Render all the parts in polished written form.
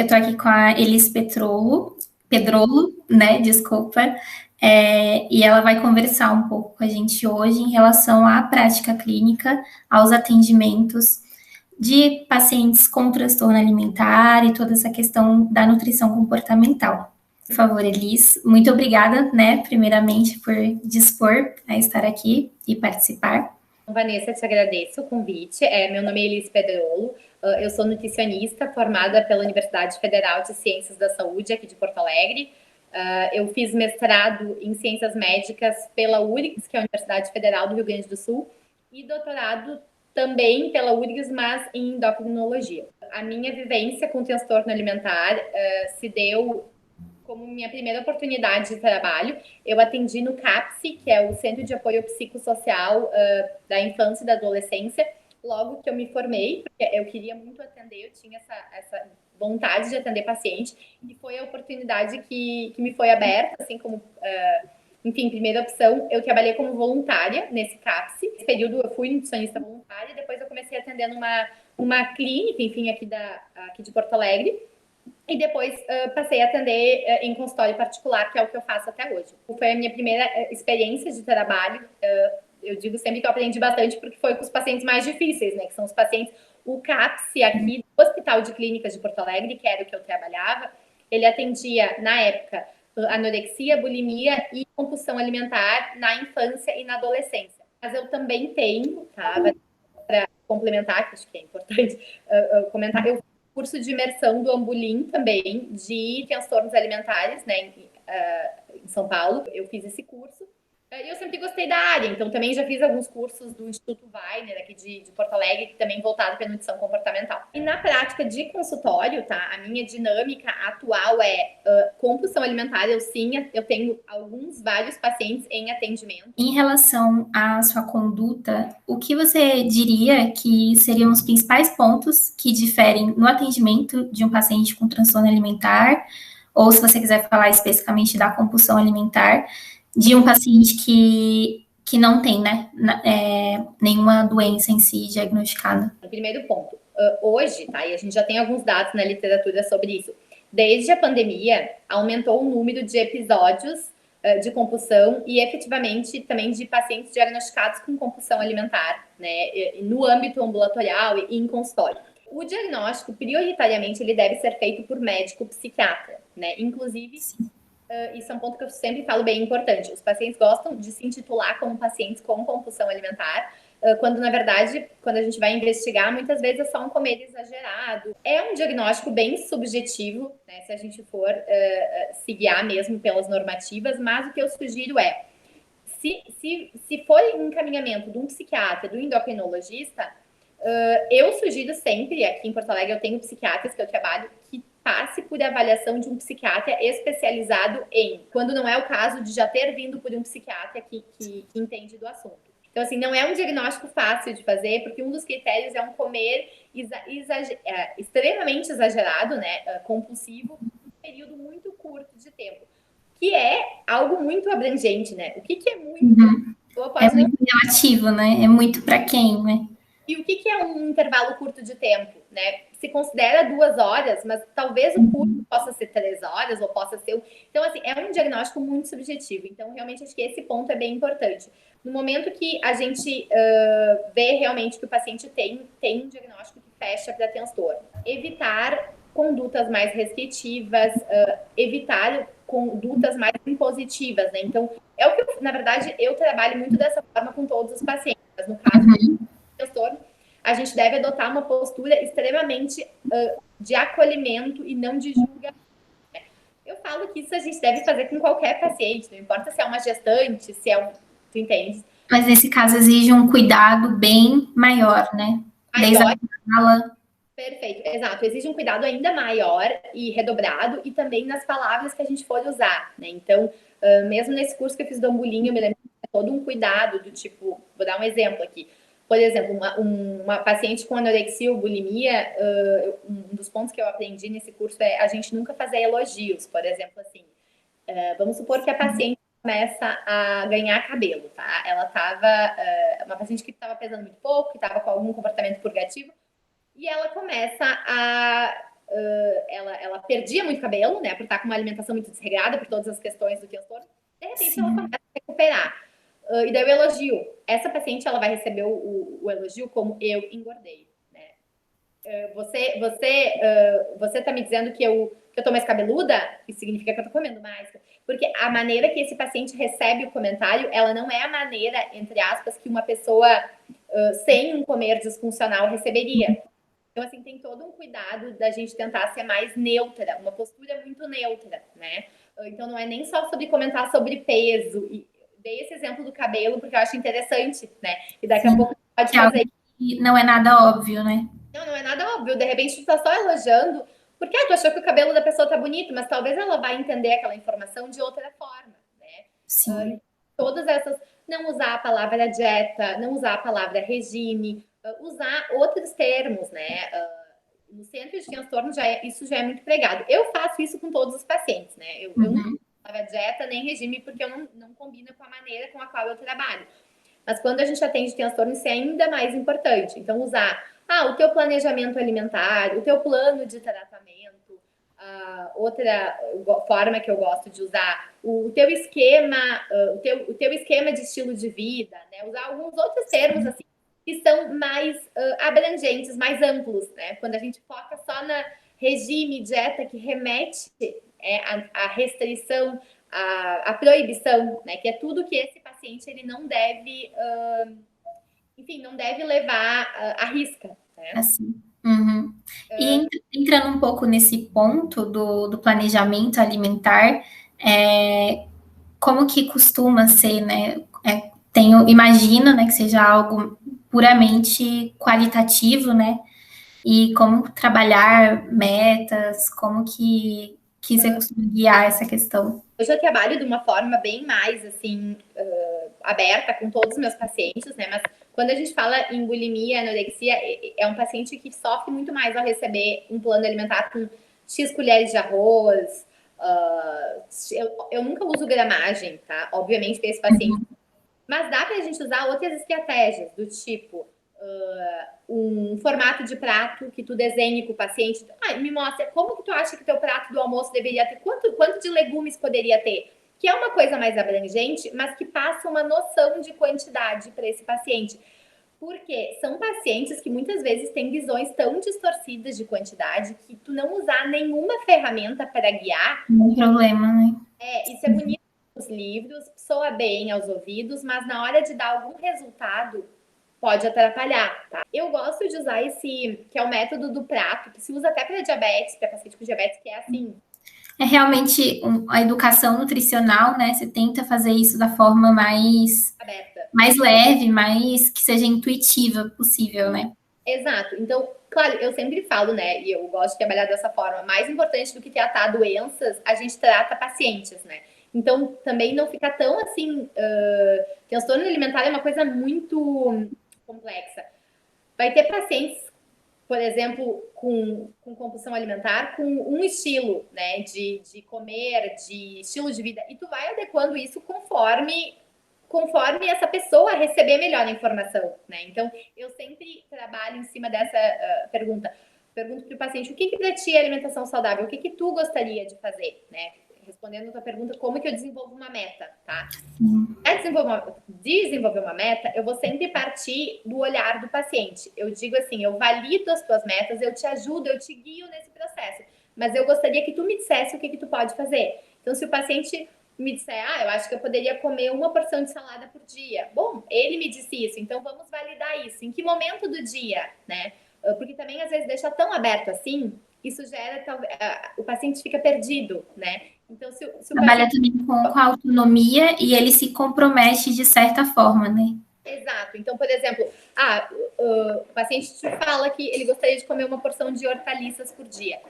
Eu tô aqui com a Elis Pedrolo, né? Desculpa. E ela vai conversar um pouco com a gente hoje em relação à prática clínica, aos atendimentos de pacientes com transtorno alimentar e toda essa questão da nutrição comportamental. Por favor, Elis, muito obrigada, né, primeiramente, por dispor a estar aqui e participar. Vanessa, te agradeço o convite. Meu nome é Elis Pedrolo, eu sou nutricionista formada pela Universidade Federal de Ciências da Saúde, aqui de Porto Alegre. Eu fiz mestrado em Ciências Médicas pela URGS, que é a Universidade Federal do Rio Grande do Sul, e doutorado também pela URGS, mas em endocrinologia. A minha vivência com transtorno alimentar se deu como minha primeira oportunidade de trabalho. Eu atendi no CAPS, que é o Centro de Apoio Psicossocial da Infância e da Adolescência, logo que eu me formei, porque eu queria muito atender, eu tinha essa vontade de atender paciente, e foi a oportunidade que me foi aberta, assim como, enfim, primeira opção, eu trabalhei como voluntária nesse CAPS. Nesse período eu fui nutricionista voluntária, depois eu comecei a atender numa clínica, enfim, aqui de Porto Alegre, e depois passei a atender em consultório particular, que é o que eu faço até hoje. Foi a minha primeira experiência de trabalho. Eu digo sempre que eu aprendi bastante, porque foi com os pacientes mais difíceis, né? Que são os pacientes... O CAPS aqui do Hospital de Clínicas de Porto Alegre, que era o que eu trabalhava, ele atendia, na época, anorexia, bulimia e compulsão alimentar na infância e na adolescência. Mas eu também tenho, tá? Para complementar, que acho que é importante comentar, eu curso de imersão do Ambulim também, de transtornos alimentares, né, em São Paulo. Eu fiz esse curso. E eu sempre gostei da área, então também já fiz alguns cursos do Instituto Weiner, aqui de Porto Alegre, que também voltado para nutrição comportamental. E na prática de consultório, tá, a minha dinâmica atual é compulsão alimentar. Eu tenho vários pacientes em atendimento. Em relação à sua conduta, o que você diria que seriam os principais pontos que diferem no atendimento de um paciente com transtorno alimentar, ou se você quiser falar especificamente da compulsão alimentar, de um paciente que não tem, né, nenhuma doença em si diagnosticada? O primeiro ponto, hoje, tá, e a gente já tem alguns dados na literatura sobre isso, desde a pandemia, aumentou o número de episódios de compulsão e efetivamente também de pacientes diagnosticados com compulsão alimentar, né, no âmbito ambulatorial e em consultório. O diagnóstico, prioritariamente, ele deve ser feito por médico psiquiatra, né, inclusive... isso é um ponto que eu sempre falo bem importante. Os pacientes gostam de se intitular como pacientes com compulsão alimentar, quando, na verdade, quando a gente vai investigar, muitas vezes é só um comer exagerado. É um diagnóstico bem subjetivo, né, se a gente for se guiar mesmo pelas normativas, mas o que eu sugiro é, se for em encaminhamento de um psiquiatra, do endocrinologista, eu sugiro sempre, aqui em Porto Alegre eu tenho psiquiatras que eu trabalho, que passe por avaliação de um psiquiatra especializado quando não é o caso de já ter vindo por um psiquiatra que entende do assunto. Então, assim, não é um diagnóstico fácil de fazer, porque um dos critérios é um comer extremamente exagerado, né, compulsivo, em um período muito curto de tempo, que é algo muito abrangente, né? O que é muito? Uhum. É muito relativo, né? É muito para quem, né? E o que é um intervalo curto de tempo, né? Se considera 2 horas, mas talvez o curto possa ser 3 horas, ou possa ser... Então, assim, é um diagnóstico muito subjetivo. Então, realmente, acho que esse ponto é bem importante. No momento que a gente vê realmente que o paciente tem um diagnóstico que fecha para transtorno, evitar condutas mais restritivas, evitar condutas mais impositivas, né? Então, é o que, na verdade, eu trabalho muito dessa forma com todos os pacientes. Mas no caso transtorno, a gente deve adotar uma postura extremamente de acolhimento e não de julgamento. Eu falo que isso a gente deve fazer com qualquer paciente, não importa se é uma gestante, se é um... Tu entende? Mas nesse caso exige um cuidado bem maior, né? Desde a fala. Perfeito, exato. Exige um cuidado ainda maior e redobrado, e também nas palavras que a gente for usar, né? Então, mesmo nesse curso que eu fiz do Ambulinho, eu me lembro de todo um cuidado do tipo, vou dar um exemplo aqui. Por exemplo, uma paciente com anorexia ou bulimia, um dos pontos que eu aprendi nesse curso é a gente nunca fazer elogios. Por exemplo, assim, vamos supor que a paciente começa a ganhar cabelo, tá? Ela estava, uma paciente que estava pesando muito pouco, que estava com algum comportamento purgativo, e ela começa a ela perdia muito cabelo, né, por estar com uma alimentação muito desregrada, por todas as questões do transtorno. De repente, ela começa a recuperar. E daí o elogio. Essa paciente, ela vai receber o elogio como eu engordei, né? Você tá me dizendo que eu tô mais cabeluda? Isso significa que eu tô comendo mais. Porque a maneira que esse paciente recebe o comentário, ela não é a maneira, entre aspas, que uma pessoa sem um comer disfuncional receberia. Então, assim, tem todo um cuidado da gente tentar ser mais neutra, uma postura muito neutra, né? Então, não é nem só sobre comentar sobre peso. E dei esse exemplo do cabelo porque eu acho interessante, né? E daqui a pouco pode fazer. Não é nada óbvio, né? Não é nada óbvio. De repente, tu tá só elogiando porque tu achou que o cabelo da pessoa tá bonito, mas talvez ela vai entender aquela informação de outra forma, né? Sim. Todas essas... Não usar a palavra dieta, não usar a palavra regime, usar outros termos, né? No centro de transtorno, isso já é muito pregado. Eu faço isso com todos os pacientes, né? Eu não uso a palavra dieta nem regime porque eu não combina com a maneira com a qual eu trabalho. Mas quando a gente atende transtorno, isso é ainda mais importante. Então, usar o teu planejamento alimentar, o teu plano de tratamento, outra forma que eu gosto de usar, o teu esquema, o teu esquema de estilo de vida, né? Usar alguns outros termos assim que são mais abrangentes, mais amplos, né? Quando a gente foca só na regime, dieta, que remete à restrição, à proibição, né? Que é tudo que esse paciente ele não deve, enfim, não deve levar à risca, né? Assim. Uhum. E entrando um pouco nesse ponto do planejamento alimentar, como que costuma ser, né? Imagino, né, que seja algo puramente qualitativo, né? E como trabalhar metas, como que você costuma guiar essa questão? Eu já trabalho de uma forma bem mais, assim, aberta com todos os meus pacientes, né? Mas quando a gente fala em bulimia, anorexia, é um paciente que sofre muito mais ao receber um plano alimentar com X colheres de arroz. Eu nunca uso gramagem, tá? Obviamente, para esse paciente. Mas dá pra gente usar outras estratégias, do tipo um formato de prato que tu desenhe com o paciente. Me mostra como que tu acha que teu prato do almoço deveria ter, quanto de legumes poderia ter, que é uma coisa mais abrangente, mas que passa uma noção de quantidade para esse paciente. Porque são pacientes que muitas vezes têm visões tão distorcidas de quantidade que tu não usar nenhuma ferramenta para guiar. Não tem problema, né? Isso é bonito nos livros, soa bem aos ouvidos, mas na hora de dar algum resultado, pode atrapalhar, tá? Eu gosto de usar esse, que é o método do prato, que se usa até para diabetes, para paciente com diabetes, que é assim. É realmente a educação nutricional, né? Você tenta fazer isso da forma mais leve, mais que seja intuitiva possível, né? Exato. Então, claro, eu sempre falo, né? E eu gosto de trabalhar dessa forma. Mais importante do que tratar doenças, a gente trata pacientes, né? Então, também não fica tão assim. Transtorno alimentar é uma coisa muito complexa. Vai ter pacientes, por exemplo, com compulsão alimentar, com um estilo, né, de comer, de estilo de vida, e tu vai adequando isso conforme essa pessoa receber melhor a informação, né? Então, eu sempre trabalho em cima dessa pergunta. Pergunto para o paciente, o que para ti é alimentação saudável? O que tu gostaria de fazer, né? Respondendo a tua pergunta, como que eu desenvolvo uma meta, tá? Para desenvolver uma meta, eu vou sempre partir do olhar do paciente. Eu digo assim, eu valido as tuas metas, eu te ajudo, eu te guio nesse processo. Mas eu gostaria que tu me dissesse o que tu pode fazer. Então, se o paciente me disser, eu acho que eu poderia comer uma porção de salada por dia. Bom, ele me disse isso, então vamos validar isso. Em que momento do dia, né? Porque também, às vezes, deixa tão aberto assim, isso gera, o paciente fica perdido, né? Então, se o Trabalha paciente... também com a autonomia e ele se compromete de certa forma, né? Exato. Então, por exemplo, o paciente te fala que ele gostaria de comer uma porção de hortaliças por dia.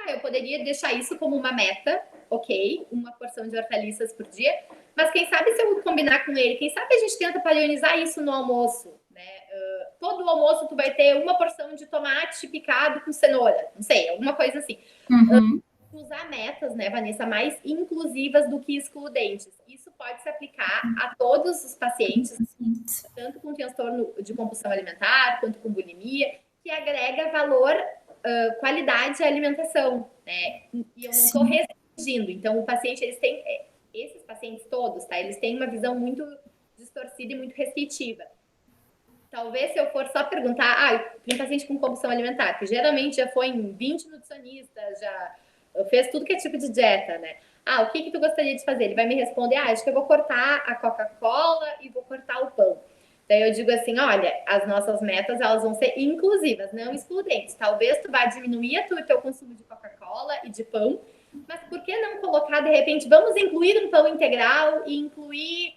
Eu poderia deixar isso como uma meta, ok, uma porção de hortaliças por dia, mas quem sabe se eu combinar com ele, quem sabe a gente tenta padronizar isso no almoço, né? Todo almoço tu vai ter uma porção de tomate picado com cenoura, não sei, alguma coisa assim. Usar metas, né, Vanessa, mais inclusivas do que excludentes. Isso pode se aplicar a todos os pacientes, tanto com transtorno de compulsão alimentar, quanto com bulimia, que agrega valor qualidade e alimentação, né? E eu não estou restringindo. Então, o paciente, esses pacientes todos, tá? Eles têm uma visão muito distorcida e muito restritiva. Talvez se eu for só perguntar, tem um paciente com compulsão alimentar, que geralmente já foi em 20 nutricionistas, já fez tudo que é tipo de dieta, né? O que tu gostaria de fazer? Ele vai me responder, acho que eu vou cortar a Coca-Cola e vou cortar o pão. Daí eu digo assim, olha, as nossas metas, elas vão ser inclusivas, não excludentes. Talvez tu vá diminuir o teu consumo de Coca-Cola e de pão, mas por que não colocar, de repente, vamos incluir um pão integral e incluir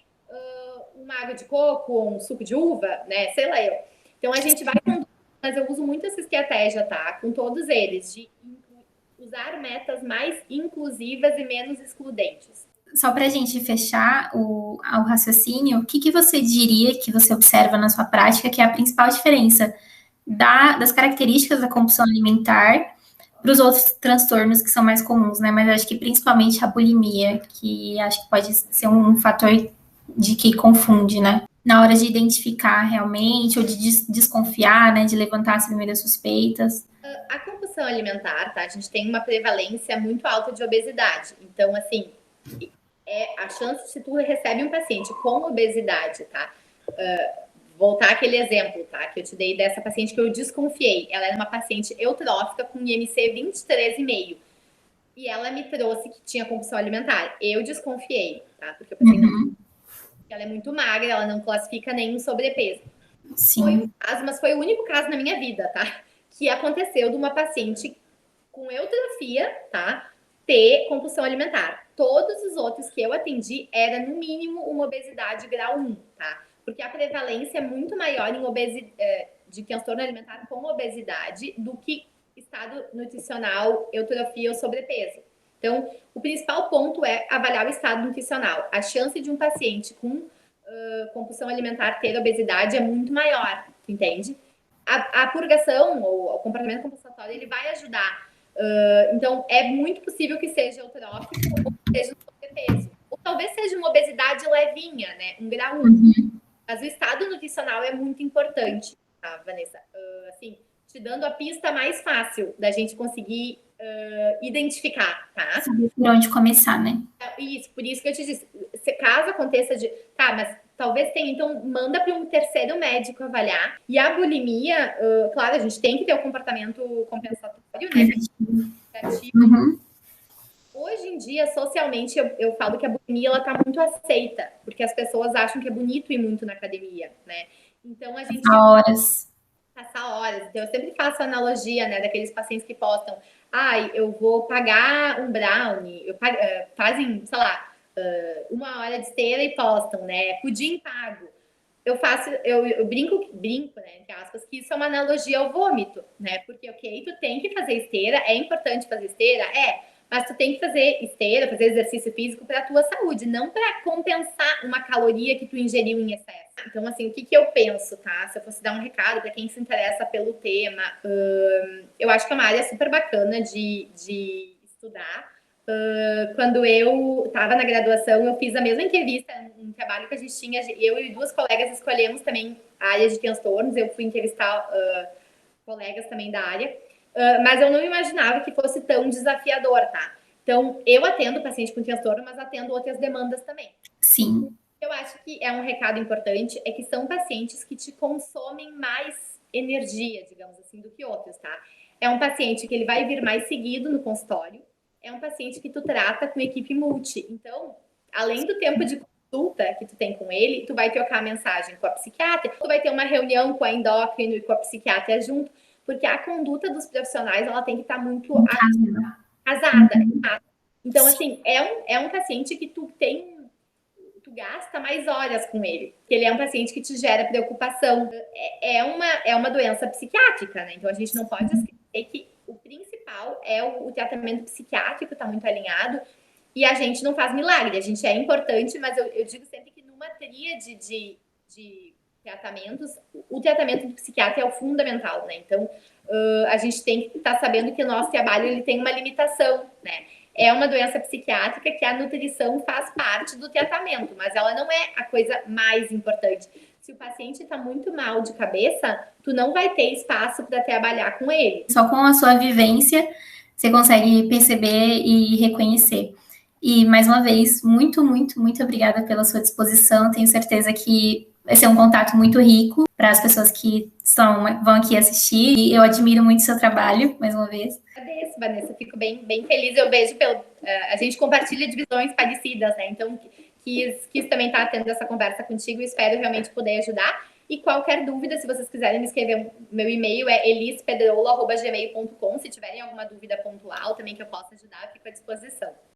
uma água de coco ou um suco de uva, né? Sei lá eu. Então a gente vai mas eu uso muito essa estratégia, tá? Com todos eles, de usar metas mais inclusivas e menos excludentes. Só para a gente fechar o raciocínio, o que você diria que você observa na sua prática que é a principal diferença das características da compulsão alimentar para os outros transtornos que são mais comuns, né? Mas acho que principalmente a bulimia, que acho que pode ser um fator de que confunde, né? Na hora de identificar realmente, ou de desconfiar, né? De levantar as primeiras suspeitas. A compulsão alimentar, tá? A gente tem uma prevalência muito alta de obesidade. Então, assim, a chance, se tu recebe um paciente com obesidade, tá? Voltar aquele exemplo, tá? Que eu te dei dessa paciente que eu desconfiei. Ela era uma paciente eutrófica com IMC 23,5. E ela me trouxe que tinha compulsão alimentar. Eu desconfiei, tá? Porque eu pensei, não, ela é muito magra, ela não classifica nenhum sobrepeso. Sim. Foi um caso, mas foi o único caso na minha vida, tá? Que aconteceu de uma paciente com eutrofia, tá? Ter compulsão alimentar. Todos os outros que eu atendi era, no mínimo, uma obesidade grau 1, tá? Porque a prevalência é muito maior em de transtorno alimentar com obesidade do que estado nutricional, eutrofia ou sobrepeso. Então, o principal ponto é avaliar o estado nutricional. A chance de um paciente com compulsão alimentar ter obesidade é muito maior, entende? A purgação ou o comportamento compensatório, ele vai ajudar. Então, é muito possível que seja eutrófico ou seja sobrepeso. Ou talvez seja uma obesidade levinha, né? Um grau 1. Mas o estado nutricional é muito importante, tá, Vanessa? Assim, te dando a pista mais fácil da gente conseguir identificar, tá? Saber por onde começar, né? Isso, por isso que eu te disse, se caso aconteça mas talvez tenha, então manda para um terceiro médico avaliar. E a bulimia, claro, a gente tem que ter o comportamento compensatório, né? Hoje em dia, socialmente, eu falo que a bulimia, ela tá muito aceita, porque as pessoas acham que é bonito ir muito na academia, né? Então, a gente... Passar horas. Então, eu sempre faço a analogia, né, daqueles pacientes que postam, eu vou pagar um brownie, fazem, sei lá, 1 hora de esteira e postam, né, pudim pago. Eu brinco, né, entre aspas, que isso é uma analogia ao vômito, né, porque, ok, tu tem que fazer esteira, é importante fazer esteira, mas tu tem que fazer esteira, fazer exercício físico para a tua saúde, não para compensar uma caloria que tu ingeriu em excesso. Então, assim, o que eu penso, tá? Se eu fosse dar um recado para quem se interessa pelo tema, eu acho que é uma área super bacana de estudar. Quando eu estava na graduação, eu fiz a mesma entrevista, um trabalho que a gente tinha, eu e 2 colegas escolhemos também a área de transtornos, eu fui entrevistar colegas também da área, mas eu não imaginava que fosse tão desafiador, tá? Então, eu atendo paciente com transtorno, mas atendo outras demandas também. Sim. Eu acho que é um recado importante, é que são pacientes que te consomem mais energia, digamos assim, do que outros, tá? É um paciente que ele vai vir mais seguido no consultório, é um paciente que tu trata com equipe multi. Então, além do tempo de consulta que tu tem com ele, tu vai trocar mensagem com a psiquiatra, tu vai ter uma reunião com a endócrino e com a psiquiatra junto, porque a conduta dos profissionais, ela tem que estar muito casada. Então, assim, é um paciente que tu gasta mais horas com ele, porque ele é um paciente que te gera preocupação. É uma doença psiquiátrica, né? Então, a gente não pode esquecer que o principal é o tratamento psiquiátrico, tá muito alinhado, e a gente não faz milagre. A gente é importante, mas eu digo sempre que numa tríade de tratamentos, o tratamento do psiquiatra é o fundamental, né? Então, a gente tem que estar sabendo que o nosso trabalho ele tem uma limitação, né? É uma doença psiquiátrica que a nutrição faz parte do tratamento, mas ela não é a coisa mais importante. Se o paciente está muito mal de cabeça, tu não vai ter espaço para trabalhar com ele. Só com a sua vivência, você consegue perceber e reconhecer. E, mais uma vez, muito, muito, muito obrigada pela sua disposição. Tenho certeza que vai ser um contato muito rico para as pessoas que vão aqui assistir. E eu admiro muito o seu trabalho, mais uma vez. Agradeço, Vanessa. Fico bem, bem feliz. Eu vejo a gente compartilha de visões parecidas, né? Então, quis também estar tendo essa conversa contigo e espero realmente poder ajudar. E qualquer dúvida, se vocês quiserem me escrever, meu e-mail é elispedrolo@gmail.com. Se tiverem alguma dúvida pontual também que eu possa ajudar, fico à disposição.